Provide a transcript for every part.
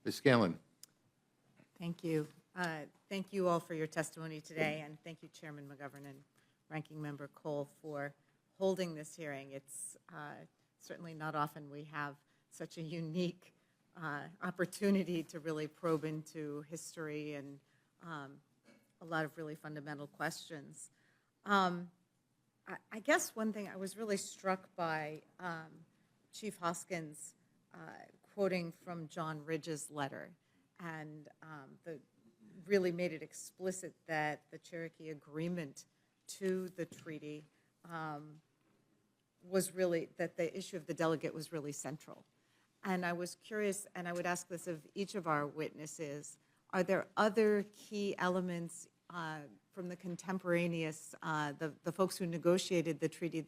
Ms. Scanlon. Thank you. Thank you all for your testimony today, and thank you, Chairman McGovern and Ranking Member Cole, for holding this hearing. It's certainly not often we have such a unique opportunity to really probe into history and a lot of really fundamental questions. I guess one thing I was really struck by Chief Hoskin's quoting from John Ridge's letter, and really made it explicit that the Cherokee agreement to the treaty was really, that the issue of the delegate was really central. And I was curious, and I would ask this of each of our witnesses, are there other key elements from the contemporaneous, the folks who negotiated the treaty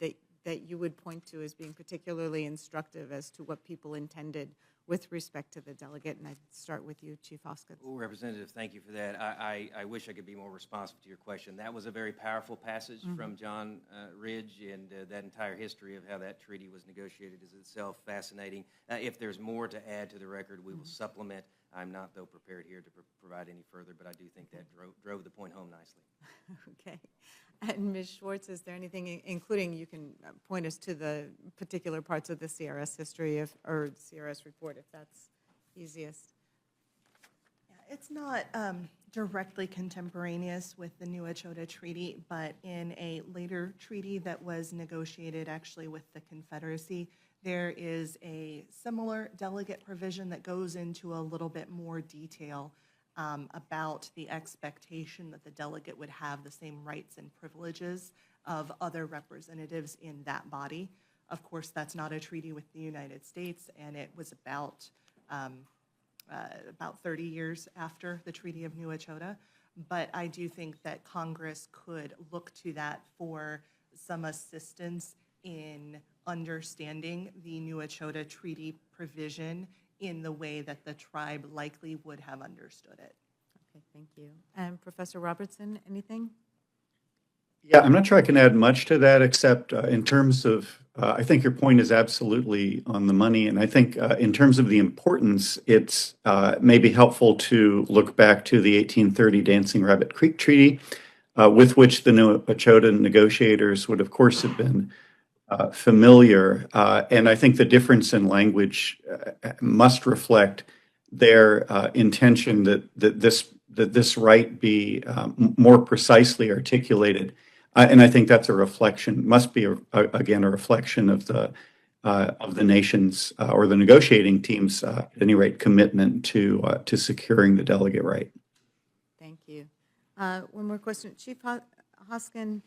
that you would point to as being particularly instructive as to what people intended with respect to the delegate? And I'd start with you, Chief Hoskin. Well, Representative, thank you for that. I wish I could be more responsive to your question. That was a very powerful passage from John Ridge, and that entire history of how that treaty was negotiated is itself fascinating. If there's more to add to the record, we will supplement. I'm not, though, prepared here to provide any further, but I do think that drove the point home nicely. Okay. And Ms. Schwartz, is there anything, including you can point us to the particular parts of the CRS history or CRS report, if that's easiest? Yeah, it's not directly contemporaneous with the New Echota Treaty, but in a later treaty that was negotiated actually with the Confederacy, there is a similar delegate provision that goes into a little bit more detail about the expectation that the delegate would have the same rights and privileges of other representatives in that body. Of course, that's not a treaty with the United States, and it was about 30 years after the Treaty of New Echota. But I do think that Congress could look to that for some assistance in understanding the New Echota Treaty provision in the way that the tribe likely would have understood it. Okay, thank you. And Professor Robertson, anything? Yeah, I'm not sure I can add much to that, except in terms of, I think your point is absolutely on the money. And I think in terms of the importance, it's maybe helpful to look back to the 1830 Dancing Rabbit Creek Treaty, with which the New Echota negotiators would, of course, have been familiar. And I think the difference in language must reflect their intention that this right be more precisely articulated. And I think that's a reflection, must be again a reflection of the nation's or the negotiating team's, at any rate, commitment to securing the delegate right. Thank you. One more question, Chief Hoskin.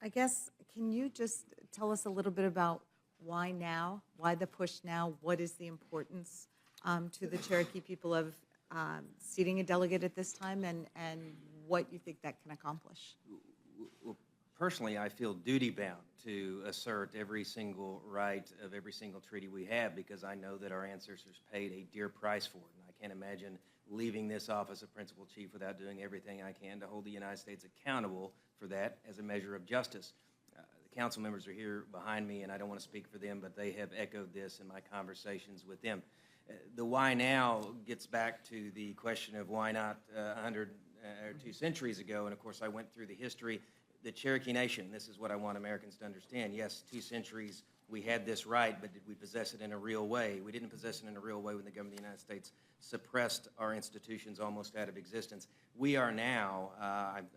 I guess, can you just tell us a little bit about why now? Why the push now? What is the importance to the Cherokee people of seating a delegate at this time, and what you think that can accomplish? Well, personally, I feel duty-bound to assert every single right of every single treaty we have, because I know that our ancestors paid a dear price for it. And I can't imagine leaving this office of principal chief without doing everything I can to hold the United States accountable for that as a measure of justice. The council members are here behind me, and I don't want to speak for them, but they have echoed this in my conversations with them. The why now gets back to the question of why not 100 or 2 centuries ago, and of course I went through the history. The Cherokee Nation, this is what I want Americans to understand. Yes, 2 centuries we had this right, but did we possess it in a real way? We didn't possess it in a real way when the government of the United States suppressed our institutions almost out of existence. We are now,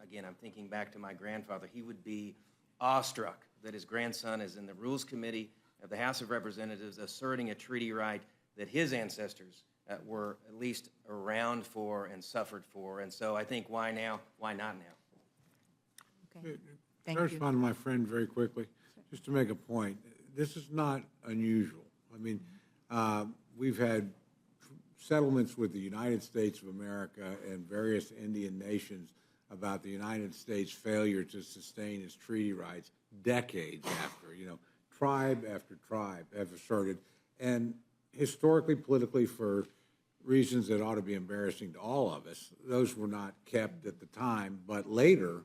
again, I'm thinking back to my grandfather. He would be awestruck that his grandson is in the Rules Committee of the House of Representatives asserting a treaty right that his ancestors were at least around for and suffered for. And so I think why now? Why not now? Okay. Can I respond to my friend very quickly? Just to make a point, this is not unusual. I mean, we've had settlements with the United States of America and various Indian nations about the United States' failure to sustain its treaty rights decades after, tribe after tribe have asserted. And historically, politically, for reasons that ought to be embarrassing to all of us, those were not kept at the time, but later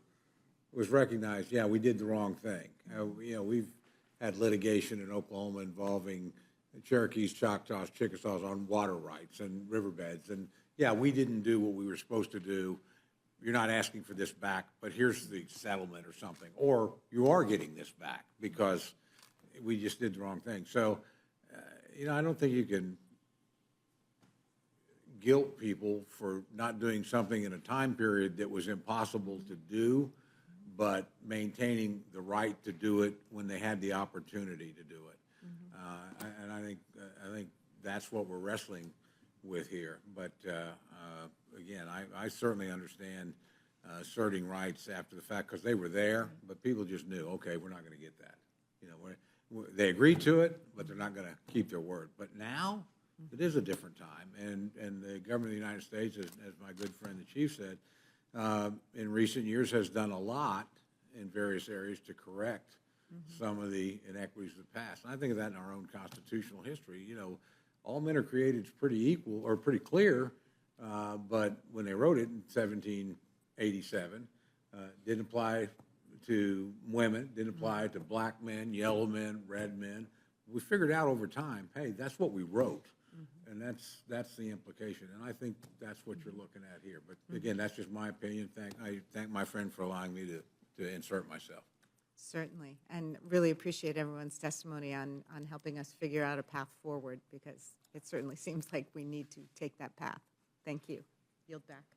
was recognized, yeah, we did the wrong thing. We've had litigation in Oklahoma involving Cherokees, Choctaws, Chickasaws on water rights and riverbeds. And yeah, we didn't do what we were supposed to do. You're not asking for this back, but here's the settlement or something. Or you are getting this back because we just did the wrong thing. So, I don't think you can guilt people for not doing something in a time period that was impossible to do, but maintaining the right to do it when they had the opportunity to do it. And I think that's what we're wrestling with here. But again, I certainly understand asserting rights after the fact because they were there, but people just knew, okay, we're not going to get that. They agreed to it, but they're not going to keep their word. But now it is a different time, and the government of the United States, as my good friend the chief said, in recent years has done a lot in various areas to correct some of the inequities of the past. And I think of that in our own constitutional history. All men are created pretty equal or pretty clear, but when they wrote it in 1787, didn't apply to women, didn't apply to black men, yellow men, red men. We figured out over time, hey, that's what we wrote. And that's the implication. And I think that's what you're looking at here. But again, that's just my opinion. I thank my friend for allowing me to insert myself. Certainly, and really appreciate everyone's testimony on helping us figure out a path forward, because it certainly seems like we need to take that path. Thank you. Yield back.